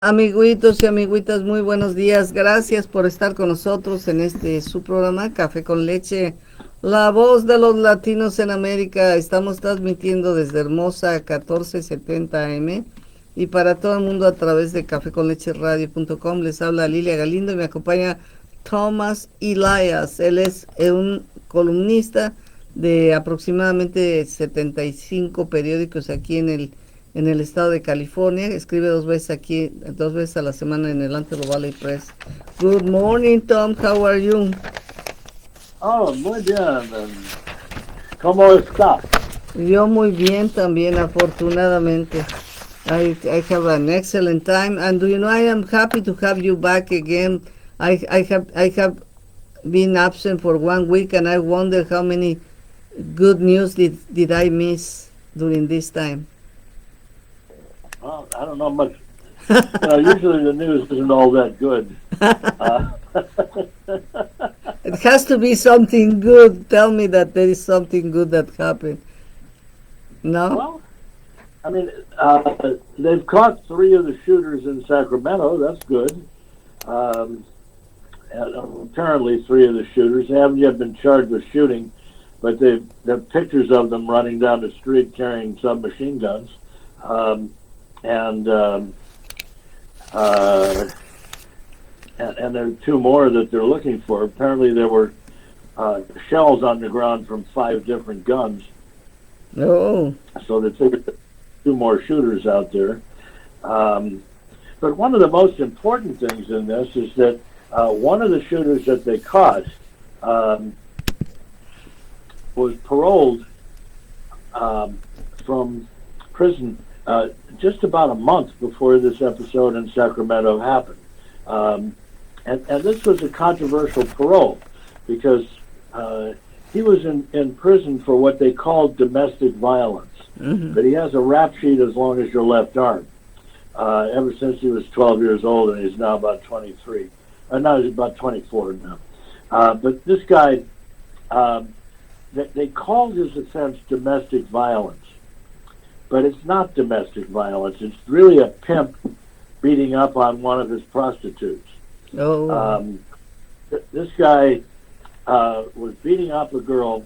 Amiguitos y amiguitas, muy buenos días. Gracias por estar con nosotros en este su programa Café con Leche, la voz de los latinos en América. Estamos transmitiendo desde Hermosa 1470 AM y para todo el mundo a través de caféconlecheradio.com. Les habla Lilia Galindo y me acompaña Thomas Elias. Él es un columnista de aproximadamente 75 periódicos aquí en el estado de California. Escribe dos veces aquí, 2 veces a la semana en el Antelope Valley Press. Good morning, Tom. How are you? Oh, muy bien. ¿Cómo está? Yo muy bien también, afortunadamente. I have an excellent time, and do you know I am happy to have you back again. I have been absent for 1 week, and I wonder how many good news did I miss during this time. Well, I don't know much. Usually the news isn't all that good. Uh, It has to be something good. Tell me that there is something good that happened. No? well, I mean, they've caught three of the shooters in Sacramento. That's good. Um, and apparently, three of the shooters. They haven't yet been charged with shooting, but they have pictures of them running down the street carrying submachine guns. Um, and and there are two more that they're looking for. Apparently, there were shells on the ground from five different guns, Oh. so they figured two more shooters out there. But one of the most important things in this is that one of the shooters that they caught was paroled from prison just about a month before this episode in Sacramento happened. And this was a controversial parole because he was in prison for what they called domestic violence. Mm-hmm. But he has a rap sheet as long as your left arm. Ever since he was 12 years old, and he's now about 23. No, he's about 24 now. But this guy, they called his offense domestic violence. But it's not domestic violence. It's really a pimp beating up on one of his prostitutes. Oh. This guy was beating up a girl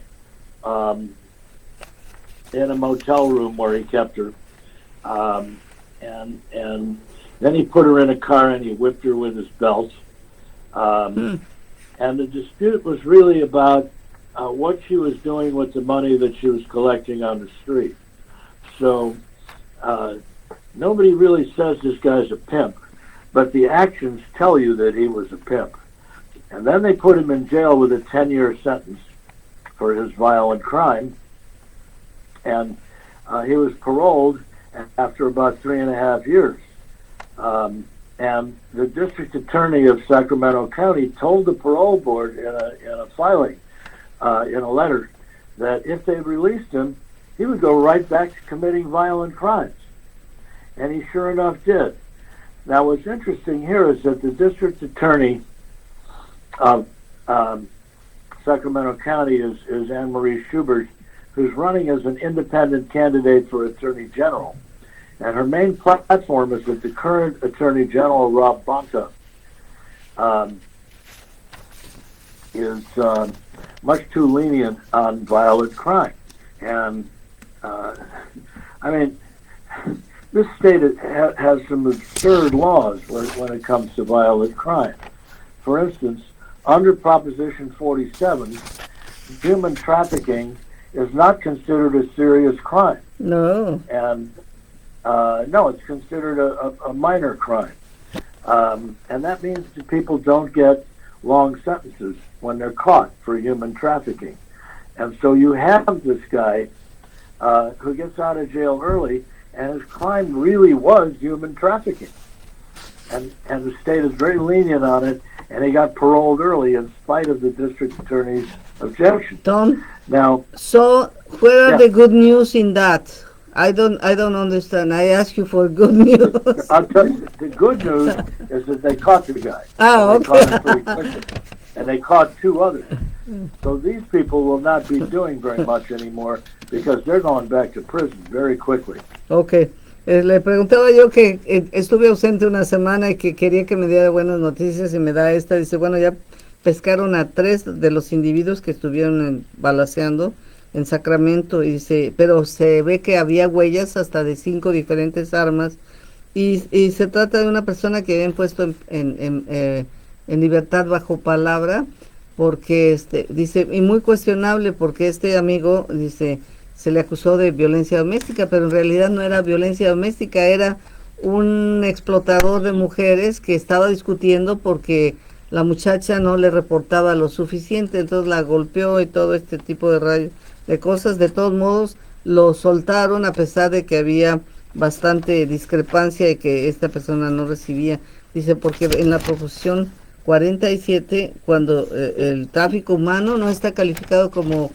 in a motel room where he kept her, and then he put her in a car and he whipped her with his belt. And the dispute was really about what she was doing with the money that she was collecting on the street. So nobody really says this guy's a pimp, but the actions tell you that he was a pimp. And then they put him in jail with a 10-year sentence for his violent crime. And he was paroled after about 3.5 years. And the district attorney of Sacramento County told the parole board in a filing, in a letter, that if they released him, he would go right back to committing violent crimes. And he sure enough did. Now, what's interesting here is that the district attorney of Sacramento County is Anne Marie Schubert, who's running as an independent candidate for Attorney General. And her main platform is that the current Attorney General, Rob Bonta, is much too lenient on violent crime. And, I mean, this state has some absurd laws when it comes to violent crime. For instance, under Proposition 47, human trafficking is not considered a serious crime. No. And no, it's considered a minor crime. And that means that people don't get long sentences when they're caught for human trafficking. And so you have this guy who gets out of jail early, and his crime really was human trafficking. And the state is very lenient on it, and he got paroled early in spite of the district attorney's objection. Tom, Now, so where are yeah. the good news in that? I don't understand. I ask you for good news. I'll tell you, the good news is that they caught the guy. Oh, And they caught him okay. pretty quickly. And they caught two others. So these people will not be doing very much anymore because they're going back to prison very quickly. Okay. Le preguntaba yo que estuve ausente una semana y que quería que me diera buenas noticias y me da esta. Dice, bueno, ya pescaron a 3 de los individuos que estuvieron balaceando en Sacramento. Y dice, pero se ve que había huellas hasta de 5 diferentes armas. Y se trata de una persona que habían puesto en libertad bajo palabra, porque dice, y muy cuestionable, porque este amigo, dice, se le acusó de violencia doméstica, pero en realidad no era violencia doméstica, era un explotador de mujeres que estaba discutiendo porque la muchacha no le reportaba lo suficiente, entonces la golpeó y todo este tipo de cosas. De todos modos, lo soltaron a pesar de que había bastante discrepancia y que esta persona no recibía. Dice, porque en la proposición 47, cuando el tráfico humano no está calificado como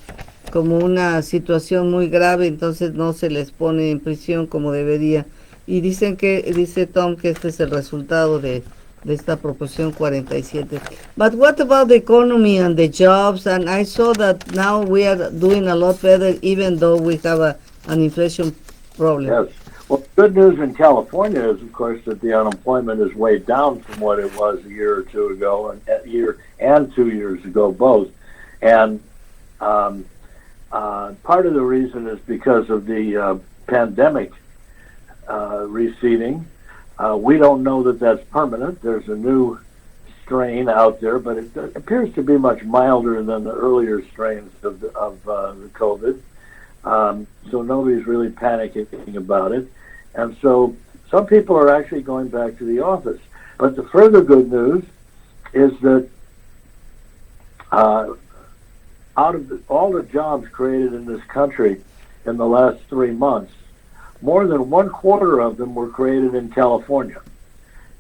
una situación muy grave, entonces no se les pone en prisión como debería. Y dice Tom que este es el resultado de esta proposición 47. But what about the economy and the jobs? And I saw that now we are doing a lot better, even though we have an inflation problem. Yes. Well, good news in California is, of course, that the unemployment is way down from what it was a year or two ago, and a year and 2 years ago, both. And part of the reason is because of the pandemic receding. We don't know that that's permanent. There's a new strain out there, but it appears to be much milder than the earlier strains of the COVID. So nobody's really panicking about it. And so some people are actually going back to the office. But the further good news is that out of all the jobs created in this country in the last 3 months, more than 1/4 of them were created in California.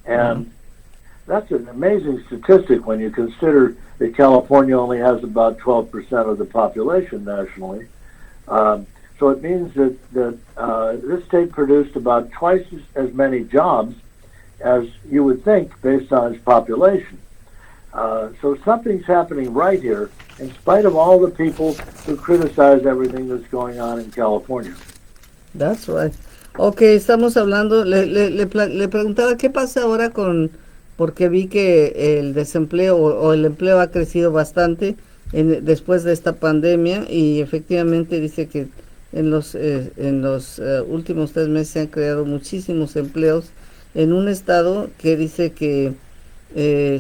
And that's an amazing statistic when you consider that California only has about 12% of the population nationally. So it means that this state produced about twice as many jobs as you would think based on its population. So something's happening right here, in spite of all the people who criticize everything that's going on in California. That's right. Ok, estamos hablando, le preguntaba qué pasa ahora porque vi que el desempleo o el empleo ha crecido bastante después de esta pandemia, y efectivamente dice que en los últimos 3 meses se han creado muchísimos empleos en un estado que dice que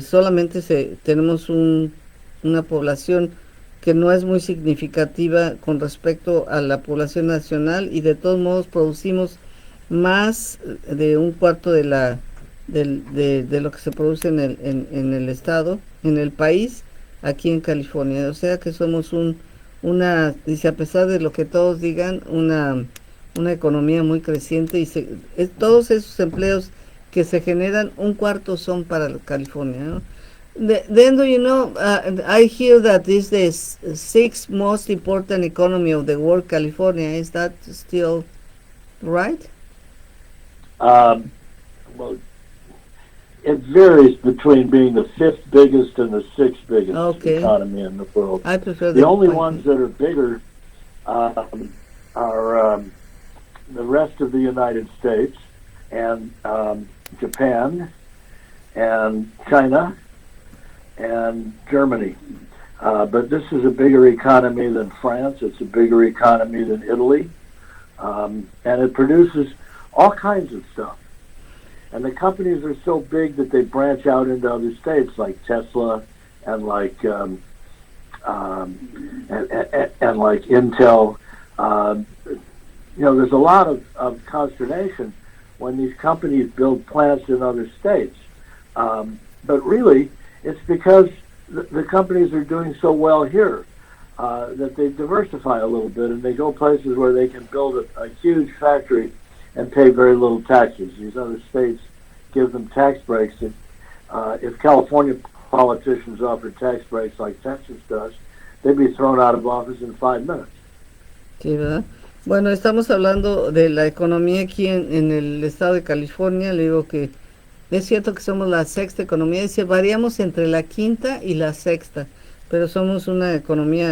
solamente tenemos una población que no es muy significativa con respecto a la población nacional, y de todos modos producimos más de 1/4 de lo que se produce en el estado, en el país, aquí en California. O sea que somos dice, a pesar de lo que todos digan, una economía muy creciente, y todos esos empleos que se generan, 1/4 son para California, ¿no? Then, I hear that this is the 6th most important economy of the world, California. Is that still right? Well, it varies between being the 5th biggest and the 6th biggest economy in the world. I prefer the only ones that are bigger are the rest of the United States and Japan and China and Germany. But this is a bigger economy than France. It's a bigger economy than Italy. And it produces all kinds of stuff. And the companies are so big that they branch out into other states, like Tesla and like and like Intel. There's a lot of consternation when these companies build plants in other states. But really, it's because the companies are doing so well here that they diversify a little bit, and they go places where they can build a huge factory and pay very little taxes. These other states give them tax breaks. And, if California politicians offered tax breaks like Texas does, they'd be thrown out of office in 5 minutes. Sí, ¿verdad? Bueno, estamos hablando de la economía aquí en el estado de California. Le digo que es cierto que somos la 6ª economía, dice, variamos entre la 5ª y la 6ª, pero somos una economía,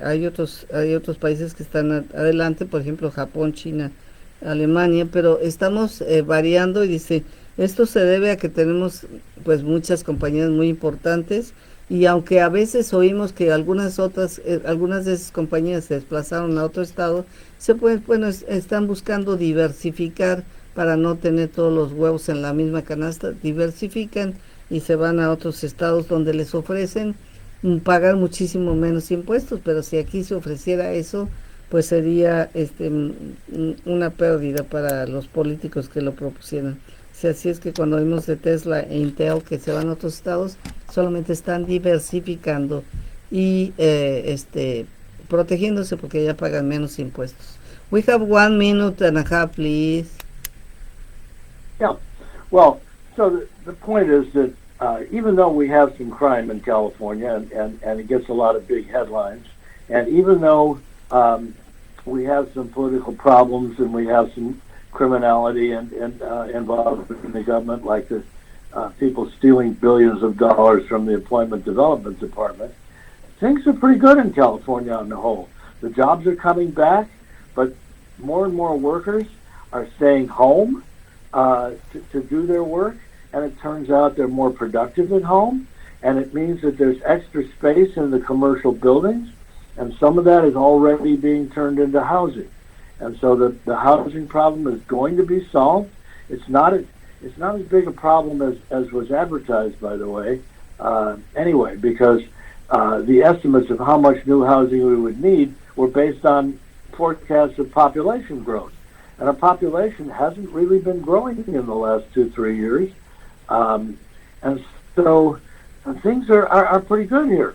hay otros países que están adelante, por ejemplo Japón, China Alemania, pero estamos variando y dice, esto se debe a que tenemos pues muchas compañías muy importantes y aunque a veces oímos que algunas de esas compañías se desplazaron a otro estado, bueno, están buscando diversificar para no tener todos los huevos en la misma canasta, diversifican y se van a otros estados donde les ofrecen pagar muchísimo menos impuestos, pero si aquí se ofreciera eso, pues sería una pérdida para los políticos que lo propusieran. O sea, así es que cuando vimos de Tesla e Intel que se van a otros estados, solamente están diversificando y protegiéndose porque ya pagan menos impuestos. We have 1 minute and a half, please. Yeah. Well, so the point is that even though we have some crime in California and it gets a lot of big headlines, and even though we have some political problems and we have some criminality and involved in the government, like the people stealing billions of dollars from the Employment Development Department, things are pretty good in California on the whole. The jobs are coming back, but more and more workers are staying home to do their work, and it turns out they're more productive at home, and it means that there's extra space in the commercial buildings, and some of that is already being turned into housing. And so the housing problem is going to be solved. It's not as big a problem as was advertised, by the way, anyway, because the estimates of how much new housing we would need were based on forecasts of population growth. And our population hasn't really been growing in the last 2-3 years. And so things are pretty good here.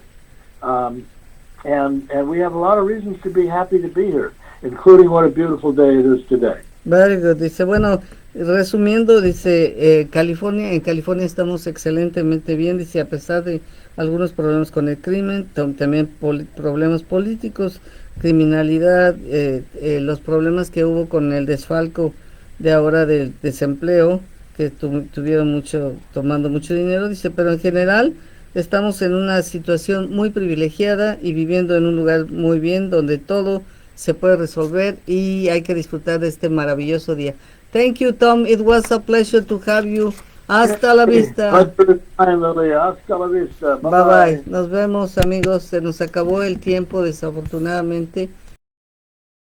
And we have a lot of reasons to be happy to be here, including what a beautiful day it is today. Very good. Dice, bueno, resumiendo, dice, en California estamos excelentemente bien, dice, a pesar de algunos problemas con el crimen, también problemas políticos, criminalidad, los problemas que hubo con el desfalco de ahora del desempleo, que tuvieron tomando mucho dinero, dice, pero en general estamos en una situación muy privilegiada y viviendo en un lugar muy bien donde todo se puede resolver y hay que disfrutar de este maravilloso día. Thank you, Tom. It was a pleasure to have you. Hasta la vista. Hasta la vista. Bye bye. Nos vemos, amigos. Se nos acabó el tiempo, desafortunadamente.